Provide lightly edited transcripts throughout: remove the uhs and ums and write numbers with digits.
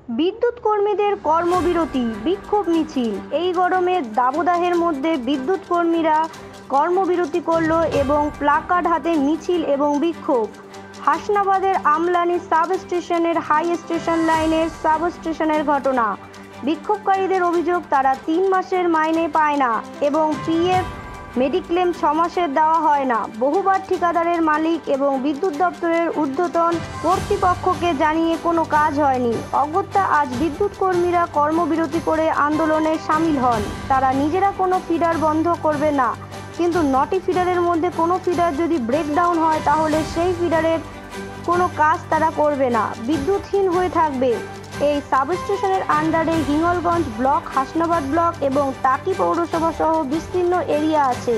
বিদ্যুৎ কর্মীদের কর্মবিরতি বিক্ষোভ মিছিল। এই গরমের দাবদাহের মধ্যে বিদ্যুৎ কর্মীরা কর্মবিরতি করল এবং প্লাকার্ড হাতে মিছিল এবং বিক্ষোভ। হাসনাবাদের আমলানি সাব স্টেশনের হাই স্টেশন লাইনের সাব স্টেশনের ঘটনা। বিক্ষোভকারীদের অভিযোগ তারা 3 মাসের মাইনে পায় না এবং পিএফ মেডিক্লেম 6 মাসের দেওয়া হয় না। বহুবার ঠিকাদারের মালিক এবং বিদ্যুৎ দপ্তরের ঊর্ধ্বতন কর্তৃপক্ষকে জানিয়ে কোনো কাজ হয়নি। অগত্যা আজ বিদ্যুৎ কর্মীরা কর্মবিরতি করে আন্দোলনে সামিল হন। তারা নিজেরা কোনো ফিডার বন্ধ করবে না, কিন্তু 9টি ফিডারের মধ্যে কোনো ফিডার যদি ব্রেকডাউন হয় তাহলে সেই ফিডারের কোনো কাজ তারা করবে না, বিদ্যুৎহীন হয়ে থাকবে। এই সাবস্টেশনের আন্ডারে হিঙ্গলগঞ্জ ব্লক, হাসনাবাদ ব্লক এবং টাকি পৌরসভা সহ বিস্তীর্ণ এরিয়া আছে।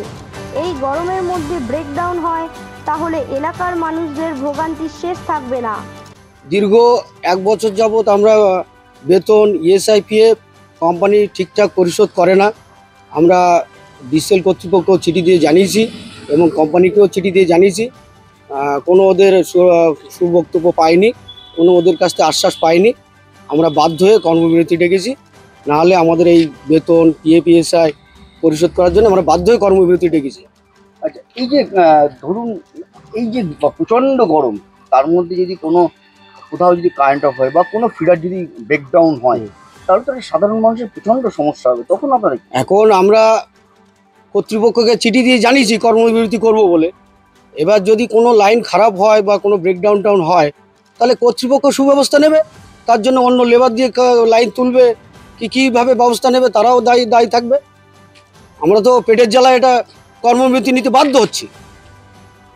এই গরমের মধ্যে ব্রেকডাউন হয় তাহলে এলাকার মানুষদের ভোগান্তি শেষ থাকবে না। দীর্ঘ 1 বছর যাবৎ আমরা বেতন ইএসআইপিএফ কোম্পানি ঠিকঠাক পরিশোধ করে না। আমরা ডিসেল কর্তৃপক্ষ চিঠি দিয়ে জানিয়েছি এবং কোম্পানিকেও চিঠি দিয়ে জানিয়েছি, কোনো ওদের সুবক্তব্য পাইনি, কোনো ওদের কাছ থেকে আশ্বাস পাইনি। আমরা বাধ্য হয়ে কর্মবিরতি ডেকেছি, নাহলে আমাদের এই বেতন পিএফ-ইএসআই পরিশোধ করার জন্য আমরা বাধ্য হয়ে কর্মবিরতি ডেকেছি। আচ্ছা, এই যে ধরুন এই যে প্রচণ্ড গরম, তার মধ্যে যদি কোথাও যদি কারেন্ট অফ হয় বা কোনো ফিডার যদি ব্রেকডাউন হয়, তাহলে তো সাধারণ মানুষের প্রচণ্ড সমস্যা হবে। তখন আপনারা এখন আমরা কর্তৃপক্ষকে চিঠি দিয়ে জানিয়েছি কর্মবিরতি করব বলে। এবার যদি কোনো লাইন খারাপ হয় বা কোনো ব্রেকডাউন হয়, তাহলে কর্তৃপক্ষ সুব্যবস্থা নেবে, তার জন্য অন্য লেবার দিয়ে লাইন তুলবে, কীভাবে ব্যবস্থা নেবে তারাও দায়ী থাকবে। আমরা তো পেটের জ্বালায় এটা কর্মবিরতি নিতে বাধ্য হচ্ছি।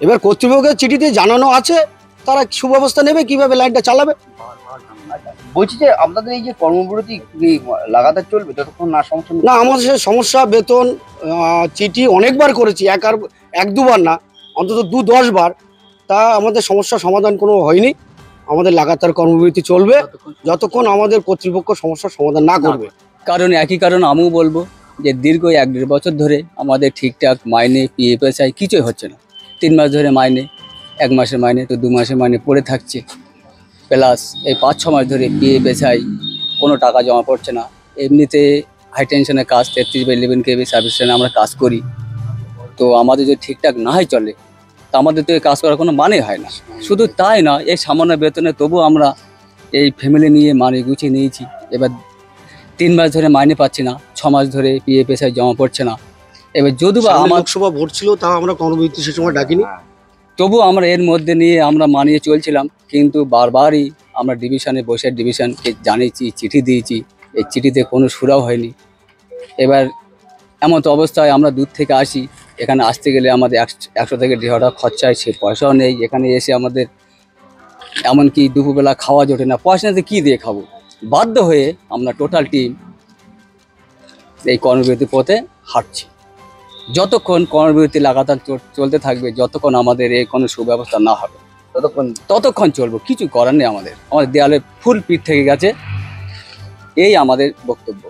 এবার কর্তৃপক্ষের চিঠি দিয়ে জানানো আছে, তারা সুব্যবস্থা নেবে, কিভাবে লাইনটা চালাবে। বলছি যে আপনাদের এই যে কর্মবিরতি লাগাতার চলবে যতক্ষণ না সমস্যা না, আমাদের সমস্যা বেতন চিঠি অনেকবার করেছি, 1-2 বার না, অন্তত 2-10 বার, তা আমাদের সমস্যার সমাধান কোনো হয়নি। আমাদের লাগাতার কর্মবিরতি চলবে যতক্ষণ আমাদের কর্তৃপক্ষ সমস্যার সমাধান না করবে। কারণ একই কারণ আমিও বলবো যে দীর্ঘ 1-1.5 বছর ধরে আমাদের ঠিকঠাক মাইনে পিএফএসআই কিছুই হচ্ছে না। 3 মাস ধরে মাইনে, 1 মাসের মাইনে তো 2 মাসের মাইনে পড়ে থাকছে, প্লাস এই 5-6 মাস ধরে পিএফএসআই কোনো টাকা জমা পড়ছে না। এমনিতে হাই টেনশনের কাজ 33/11 kV সাবস্টেশনে আমরা কাজ করি, তো আমাদের যদি ঠিকঠাক না হয় চলে, তো আমাদের তো এই কাজ করার কোনো মানে হয় না। শুধু তাই না, এই সামান্য বেতনে তবু আমরা এই ফ্যামিলি নিয়ে মানে গুছিয়ে নিয়েছি। এবার 3 মাস ধরে মাইনে পাচ্ছি না, 6 মাস ধরে পিএফএসআই জমা পড়ছে না। এবার যদিও বা আমার লোকসভা ভোট ছিল, তাও আমরা কর্মবিরতি সে সময় ডাকিনি, তবু আমরা এর মধ্যে নিয়ে আমরা মানিয়ে চলছিলাম। কিন্তু বারবারই আমরা ডিভিশনকে জানিয়েছি, চিঠি দিয়েছি, এই চিঠিতে কোনো সুরাও হয়নি। এবার এমন তো অবস্থায় আমরা দূর থেকে আসি, এখানে আসতে গেলে আমাদের 100 থেকে 150 টাকা খরচা হয়, সে পয়সাও নেই। এখানে এসে আমাদের এমনকি দুপুরবেলা খাওয়া জোটে না, পয়সা নিতে কী দিয়ে খাবো। বাধ্য হয়ে আমরা টোটাল টিম এই কর্মবিরতি পথে হাঁটছি। যতক্ষণ কর্মবিরতি লাগাতার চলতে থাকবে, যতক্ষণ আমাদের এই কোনো সুব্যবস্থা না হবে ততক্ষণ চলবো। কিছু করার নেই, আমাদের দেয়ালে ফুল পিঠ থেকে গেছে, এই আমাদের বক্তব্য।